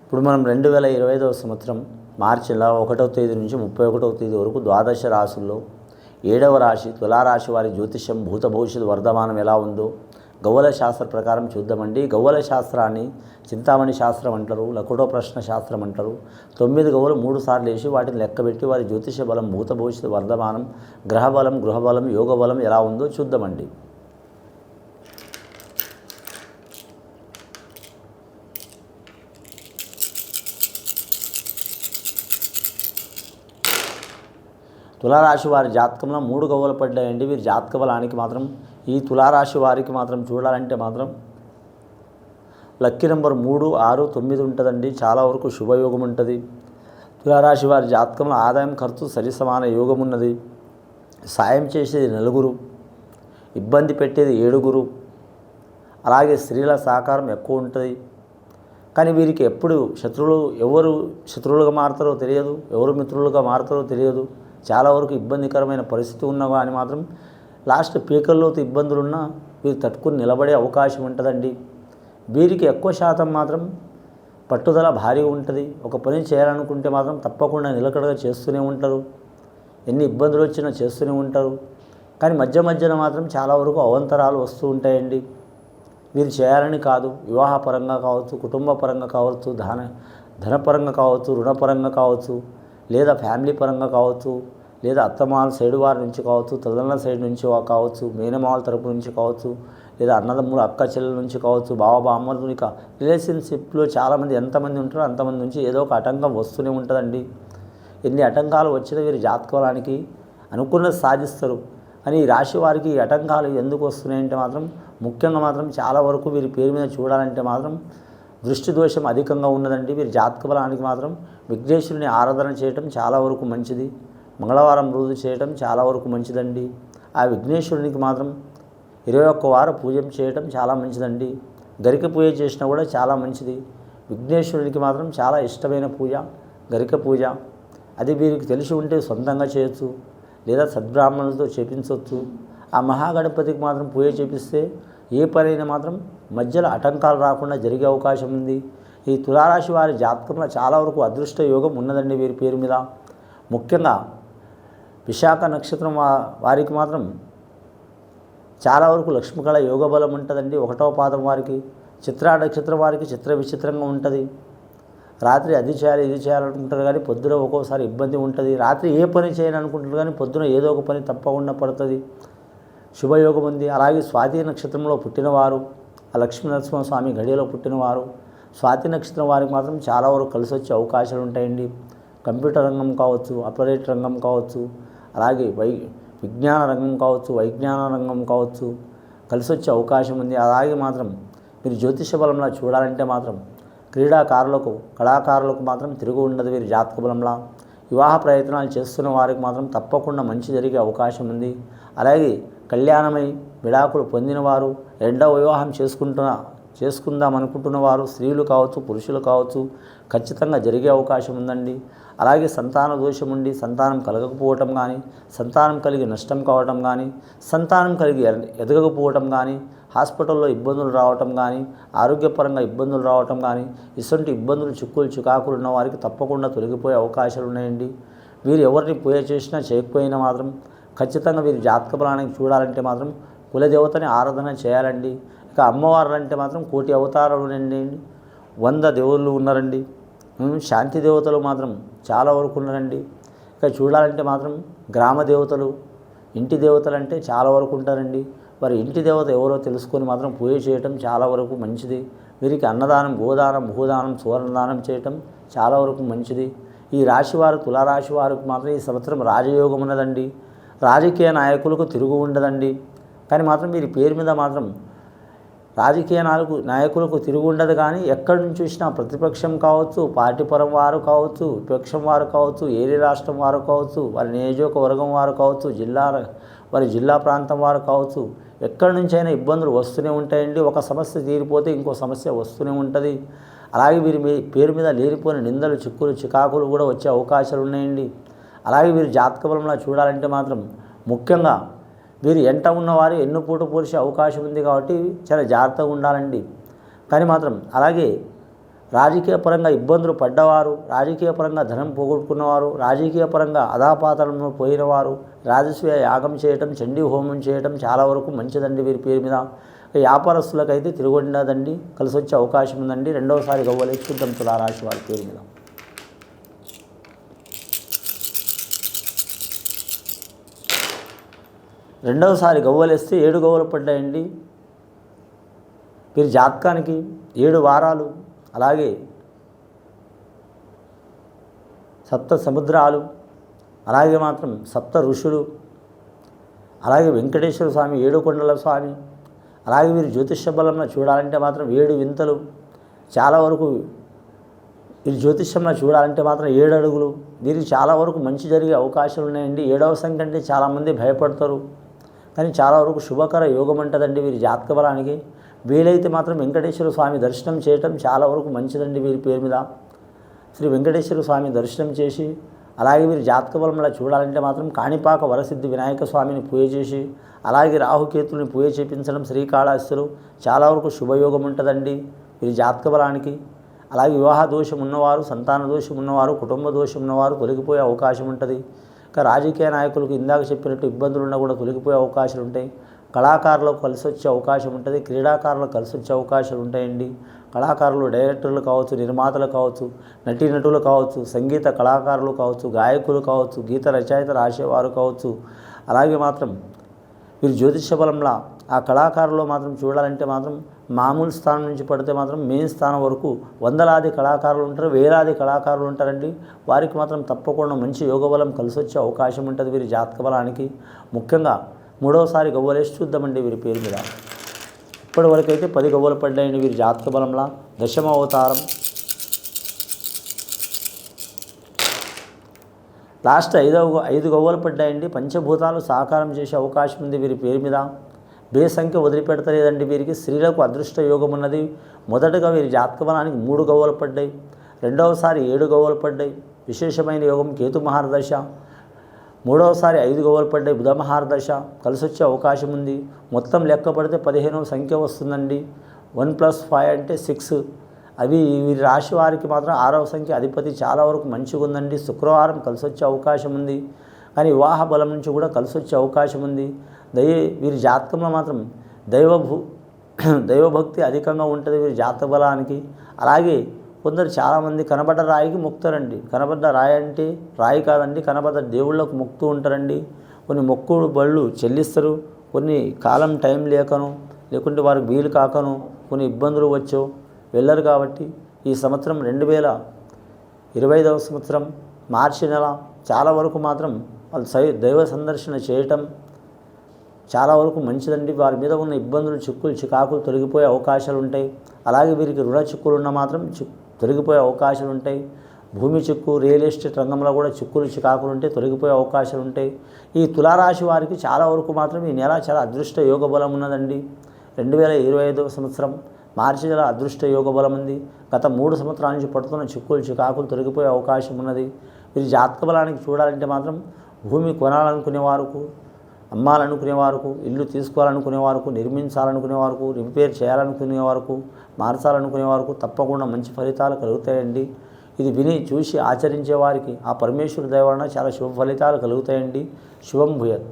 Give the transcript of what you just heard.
ఇప్పుడు మనం 2025వ సంవత్సరం మార్చి నెల 1వ తేదీ నుంచి 31వ తేదీ వరకు ద్వాదశ రాశుల్లో 7వ రాశి తులారాశి వారి జ్యోతిష్యం భూత భవిష్యత్తు వర్ధమానం ఎలా ఉందో గవ్వల శాస్త్ర ప్రకారం చూద్దామండి. గవ్వల శాస్త్రాన్ని చింతామణి శాస్త్రం అంటారు, లకుటో ప్రశ్న శాస్త్రం అంటారు. 9 గవ్వలు 3 సార్లు వేసి వాటిని లెక్కబెట్టి వారి జ్యోతిష బలం భూత భవిష్యత్తు వర్ధమానం గ్రహబలం గృహబలం యోగబలం ఎలా ఉందో చూద్దామండి. తులారాశి వారి జాతకంలో 3 గవ్వలు పడ్డాయండి. వీరి జాతక బలానికి మాత్రం ఈ తులారాశి వారికి మాత్రం చూడాలంటే మాత్రం లక్కీ నెంబర్ 3, 6, 9 ఉంటుందండి. చాలా వరకు శుభయోగం ఉంటుంది. తులారాశి వారి జాతకంలో ఆదాయం ఖర్చు సరి సమాన యోగం ఉన్నది. సాయం చేసేది 4, ఇబ్బంది పెట్టేది 7. అలాగే స్త్రీల సహకారం ఎక్కువ ఉంటుంది. కానీ వీరికి ఎప్పుడు ఎవరు శత్రువులుగా మారుతారో తెలియదు, ఎవరు మిత్రులుగా మారుతారో తెలియదు. చాలా వరకు ఇబ్బందికరమైన పరిస్థితి ఉన్నా కానీ మాత్రం లాస్ట్ పీకల్లోతో ఇబ్బందులున్నా వీరు తట్టుకుని నిలబడే అవకాశం ఉంటుందండి. వీరికి ఎక్కువ శాతం మాత్రం పట్టుదల భారీగా ఉంటుంది. ఒక పని చేయాలనుకుంటే మాత్రం తప్పకుండా నిలకడగా చేస్తూనే ఉంటారు. ఎన్ని ఇబ్బందులు వచ్చినా చేస్తూనే ఉంటారు. కానీ మధ్యన మాత్రం చాలా వరకు అవాంతరాలు వస్తూ ఉంటాయండి. వీరు చేయాలని కాదు, వివాహపరంగా కావచ్చు, కుటుంబ పరంగా కావచ్చు, ధనపరంగా కావచ్చు, రుణపరంగా కావచ్చు, లేదా ఫ్యామిలీ పరంగా కావచ్చు, లేదా అత్తమాల సైడ్ వారి నుంచి కావచ్చు, తల్లిదండ్రుల సైడ్ నుంచి కావచ్చు, మేనమాల తరపు నుంచి కావచ్చు, లేదా అన్నదమ్ములు అక్క చెల్లెల నుంచి కావచ్చు, బామ్మలు. ఇక రిలేషన్షిప్లో చాలామంది ఎంతమంది ఉంటారో అంతమంది నుంచి ఏదో ఒక ఆటంకం వస్తూనే ఉంటుందండి. ఎన్ని ఆటంకాలు వచ్చినా వీరి జాతకానికి అనుకున్నది సాధిస్తారు. అని ఈ రాశి వారికి ఈ ఆటంకాలు ఎందుకు వస్తున్నాయంటే మాత్రం ముఖ్యంగా మాత్రం చాలా వరకు వీరి పేరు మీద చూడాలంటే మాత్రం దృష్టి దోషం అధికంగా ఉన్నదండి. వీరి జాతక బలానికి మాత్రం విఘ్నేశ్వరుని ఆరాధన చేయటం చాలా వరకు మంచిది. మంగళవారం రోజు చేయటం చాలా వరకు మంచిదండి. ఆ విఘ్నేశ్వరునికి మాత్రం 21 వారం పూజ చేయటం చాలా మంచిదండి. గరిక పూజ చేసినా కూడా చాలా మంచిది. విఘ్నేశ్వరునికి మాత్రం చాలా ఇష్టమైన పూజ గరిక పూజ. అది వీరికి తెలిసి ఉంటే సొంతంగా చేయొచ్చు, లేదా సద్బ్రాహ్మణులతో చేపించవచ్చు. ఆ మహాగణపతికి మాత్రం పూజ చేపిస్తే ఏ పనైనా మాత్రం మధ్యలో ఆటంకాలు రాకుండా జరిగే అవకాశం ఉంది. ఈ తులారాశి వారి జాతకంలో చాలా వరకు అదృష్ట యోగం ఉన్నదండి. వీరి పేరు మీద ముఖ్యంగా విశాఖ నక్షత్రం వారికి మాత్రం చాలా వరకు లక్ష్మీకళ యోగ బలం ఉంటుందండి. 1వ పాదం వారికి, చిత్రా నక్షత్రం వారికి చిత్ర విచిత్రంగా ఉంటుంది. రాత్రి అది చేయాలి ఇది చేయాలనుకుంటారు కానీ పొద్దున ఒక్కోసారి ఇబ్బంది ఉంటుంది. రాత్రి ఏ పని చేయాలనుకుంటారు కానీ పొద్దున ఏదో ఒక పని తప్పకుండా పడుతుంది. శుభయోగం ఉంది. అలాగే స్వాతి నక్షత్రంలో పుట్టినవారు, ఆ లక్ష్మీనరసింహస్వామి గడియలో పుట్టినవారు, స్వాతి నక్షత్రం వారికి మాత్రం చాలా వరకు కలిసి వచ్చే అవకాశాలు ఉంటాయండి. కంప్యూటర్ రంగం కావచ్చు, ఆపరేటర్ రంగం కావచ్చు, అలాగే విజ్ఞాన రంగం కావచ్చు, వైజ్ఞాన రంగం కావచ్చు, కలిసి వచ్చే అవకాశం ఉంది. అలాగే మాత్రం మీరు జ్యోతిష బలంలో చూడాలంటే మాత్రం క్రీడాకారులకు కళాకారులకు మాత్రం తిరుగు ఉండదు. వీరి జాతక బలంలా వివాహ ప్రయత్నాలు చేస్తున్న వారికి మాత్రం తప్పకుండా మంచి జరిగే అవకాశం ఉంది. అలాగే కళ్యాణమై విడాకులు పొందినవారు, రెండవ వివాహం చేసుకుందాం అనుకుంటున్న వారు, స్త్రీలు కావచ్చు పురుషులు కావచ్చు, ఖచ్చితంగా జరిగే అవకాశం ఉందండి. అలాగే సంతాన దోషం ఉండి సంతానం కలగకపోవటం కానీ, సంతానం కలిగి నష్టం కావటం కానీ, సంతానం కలిగి ఎదగకపోవటం కానీ, హాస్పిటల్లో ఇబ్బందులు రావటం కానీ, ఆరోగ్యపరంగా ఇబ్బందులు రావటం కానీ, ఇటువంటి ఇబ్బందులు చికాకులు ఉన్న వారికి తప్పకుండా తొలగిపోయే అవకాశాలు ఉన్నాయండి. వీరు ఎవరిని పూజ చేసినా చేయకపోయినా మాత్రం ఖచ్చితంగా వీరి జాతక బలానికి చూడాలంటే మాత్రం కులదేవతని ఆరాధన చేయాలండి. ఇక అమ్మవారు అంటే మాత్రం 1,000 అవతారాలు ఉన్నాయండి. 100 దేవుళ్ళు ఉన్నారండి. శాంతి దేవతలు మాత్రం చాలా వరకు ఉన్నారండి. ఇక చూడాలంటే మాత్రం గ్రామ దేవతలు, ఇంటి దేవతలు అంటే చాలా వరకు ఉంటారండి. వారి ఇంటి దేవత ఎవరో తెలుసుకొని మాత్రం పూజ చేయటం చాలా వరకు మంచిది. వీరికి అన్నదానం, గోదానం, భూదానం, సువర్ణదానం చేయటం చాలా వరకు మంచిది. ఈ రాశివారు తులారాశి వారికి మాత్రం ఈ సంవత్సరం రాజయోగం ఉన్నదండి. రాజకీయ నాయకులకు తిరుగు ఉండదండి. కానీ మాత్రం వీరి పేరు మీద మాత్రం రాజకీయ నాయకులకు తిరుగు ఉండదు. కానీ ఎక్కడి నుంచి చూసినా ప్రతిపక్షం కావచ్చు, పార్టీపరం వారు కావచ్చు, విపక్షం వారు కావచ్చు, ఏరి రాష్ట్రం వారు కావచ్చు, వారి నియోజకవర్గం వారు కావచ్చు, వారి జిల్లా ప్రాంతం వారు కావచ్చు, ఎక్కడి నుంచైనా ఇబ్బందులు వస్తూనే ఉంటాయండి. ఒక సమస్య తీరిపోతే ఇంకో సమస్య వస్తూనే ఉంటుంది. అలాగే వీరి పేరు మీద లేనిపోయిన నిందలు, చికాకులు కూడా వచ్చే అవకాశాలు ఉన్నాయండి. అలాగే వీరి జాతక బలంలో చూడాలంటే మాత్రం ముఖ్యంగా వీరు ఎంట ఉన్నవారు ఎన్నుపూట పోల్చే అవకాశం ఉంది కాబట్టి చాలా జాగ్రత్తగా ఉండాలండి. కానీ మాత్రం అలాగే రాజకీయ పరంగా ఇబ్బందులు పడ్డవారు, రాజకీయ పరంగా ధనం పోగొట్టుకున్నవారు, రాజకీయ పరంగా అధాపాతాళంలో పోయినవారు రాజస్వీయ యాగం చేయటం, చండీ హోమం చేయటం చాలా వరకు మంచిదండి వీరి పేరు మీద. వ్యాపారస్తులకైతే తిరుగుండదండి, కలిసి వచ్చే అవకాశం ఉందండి. రెండవసారి గవ్వలేసి చూద్దాం తులారాశి వారి పేరు మీద. రెండవసారి గవ్వలేస్తే 7 గవ్వలు పడ్డాయండి. వీరి జాతకానికి 7 వారాలు, అలాగే 7 సముద్రాలు, అలాగే మాత్రం 7 ఋషులు, అలాగే వెంకటేశ్వర స్వామి, 7 కొండల స్వామి, అలాగే వీరు జ్యోతిష్య బలంలో చూడాలంటే మాత్రం 7 వింతలు, చాలా వరకు వీరు జ్యోతిష్యంలో చూడాలంటే మాత్రం 7 అడుగులు. వీరికి చాలా వరకు మంచి జరిగే అవకాశాలు ఉన్నాయండి. 7వ సంఖ్య అంటే చాలామంది భయపడతారు, కానీ చాలా వరకు శుభకర యోగం ఉంటుందండి వీరి జాతక బలానికి. వీలైతే మాత్రం వెంకటేశ్వర స్వామి దర్శనం చేయటం చాలా వరకు మంచిదండి వీరి పేరు మీద. శ్రీ వెంకటేశ్వర స్వామి దర్శనం చేసి, అలాగే వీరి జాతక బలంలో చూడాలంటే మాత్రం కాణిపాక వరసిద్ధి వినాయక స్వామిని పూజ చేసి, అలాగే రాహుకేతుల్ని పూజ చేయించడం శ్రీకాళహస్తిలో చాలా వరకు శుభయోగం ఉంటుందండి వీరి జాతక బలానికి. అలాగే వివాహ దోషం ఉన్నవారు, సంతాన దోషం ఉన్నవారు, కుటుంబ దోషం ఉన్నవారు తొలగిపోయే అవకాశం ఉంటుంది. ఇంకా రాజకీయ నాయకులకు ఇందాక చెప్పినట్టు ఇబ్బందులు ఉన్నా కూడా తొలగిపోయే అవకాశాలు ఉంటాయి. కళాకారులకు కలిసి వచ్చే అవకాశం ఉంటుంది, క్రీడాకారులకు కలిసి వచ్చే అవకాశాలు ఉంటాయండి. కళాకారులు, డైరెక్టర్లు కావచ్చు, నిర్మాతలు కావచ్చు, నటీనటులు కావచ్చు, సంగీత కళాకారులు కావచ్చు, గాయకులు కావచ్చు, గీత రచయిత రాసేవారు కావచ్చు, అలాగే మాత్రం వీరు జ్యోతిష బలంలా ఆ కళాకారులు మాత్రం చూడాలంటే మాత్రం మామూలు స్థానం నుంచి పడితే మాత్రం మెయిన్ స్థానం వరకు వందలాది కళాకారులు ఉంటారు, వేలాది కళాకారులు ఉంటారండి. వారికి మాత్రం తప్పకుండా మంచి యోగబలం కలిసి వచ్చే అవకాశం ఉంటుంది వీరి జాతక బలానికి. ముఖ్యంగా 3వసారి గవ్వలేసి చూద్దామండి వీరి పేరు మీద. ఇప్పటి వరకు అయితే 10 గవ్వలు పడ్డాయండి వీరి జాతక బలంలా. 10వ అవతారం లాస్ట్ 5 గవ్వలు పడ్డాయండి. పంచభూతాలు సహకారం చేసే అవకాశం ఉంది వీరి పేరు మీద. సంఖ్య వదిలిపెడతలేదండి వీరికి. స్త్రీలకు అదృష్ట యోగం ఉన్నది. మొదటగా వీరి జాతక బలానికి 3 గవ్వలు పడ్డాయి, రెండవసారి 7 గవ్వలు పడ్డాయి. విశేషమైన యోగం కేతు మహారదశ. 3వసారి 5 గవ్వలు పడ్డాయి, బుధ మహారదశ కలిసి వచ్చే అవకాశం ఉంది. మొత్తం లెక్క పడితే 15వ సంఖ్య వస్తుందండి. 1+5 అంటే 6. అవి వీరి రాశి వారికి మాత్రం 6వ సంఖ్య అధిపతి చాలా వరకు మంచిగా ఉందండి. శుక్రవారం కలిసి వచ్చే అవకాశం ఉంది, కానీ వివాహ బలం నుంచి కూడా కలిసి వచ్చే అవకాశం ఉంది. వీరి జాతకంలో మాత్రం దైవభక్తి అధికంగా ఉంటుంది వీరి జాతక బలానికి. అలాగే కొందరు చాలామంది కనబడ్డ రాయికి మొక్కుతారండి. కనబడ్డ రాయి అంటే రాయి కాదండి, కనబడ్డ దేవుళ్ళకు మొక్కుతూ ఉంటారండి. కొన్ని మొక్కుడు బళ్ళు చెల్లిస్తారు, కొన్ని కాలం టైం లేకుంటే వారికి వీలు కాకను కొన్ని ఇబ్బందులు వచ్చో వెళ్ళరు. కాబట్టి ఈ సంవత్సరం 2025వ సంవత్సరం మార్చి నెల చాలా వరకు మాత్రం వాళ్ళు దైవ సందర్శన చేయటం చాలా వరకు మంచిదండి. వారి మీద ఉన్న ఇబ్బందులు, చిక్కులు, చికాకులు తొలగిపోయే అవకాశాలు ఉంటాయి. అలాగే వీరికి రుణ చిక్కులు ఉన్న మాత్రం తొలగిపోయే అవకాశాలు ఉంటాయి. భూమి చిక్కు, రియల్ ఎస్టేట్ రంగంలో కూడా చిక్కులు, చికాకులు ఉంటే తొలగిపోయే అవకాశాలు ఉంటాయి. ఈ తులారాశి వారికి చాలా వరకు మాత్రం ఈ నెల చాలా అదృష్ట యోగ బలం ఉన్నదండి. 2025వ సంవత్సరం మార్చి నెల అదృష్ట యోగ బలం ఉంది. గత 3 సంవత్సరాల నుంచి పడుతున్న చిక్కులు, చికాకులు తొలగిపోయే అవకాశం ఉన్నది. వీరి జాతక బలానికి చూడాలంటే మాత్రం భూమి కొనాలనుకునే వారికి, అమ్మాలనుకునే వారికి, ఇల్లు తీసుకోవాలనుకునే వారికి, నిర్మించాలనుకునే వారికి, రిపేర్ చేయాలనుకునే వారికి, మార్చాలనుకునే వారికి తప్పకుండా మంచి ఫలితాలు కలుగుతాయండి. ఇది విని చూసి ఆచరించే వారికి ఆ పరమేశ్వరుడి దయ వలన చాలా శుభ ఫలితాలు కలుగుతాయండి. శుభం భూయాత్.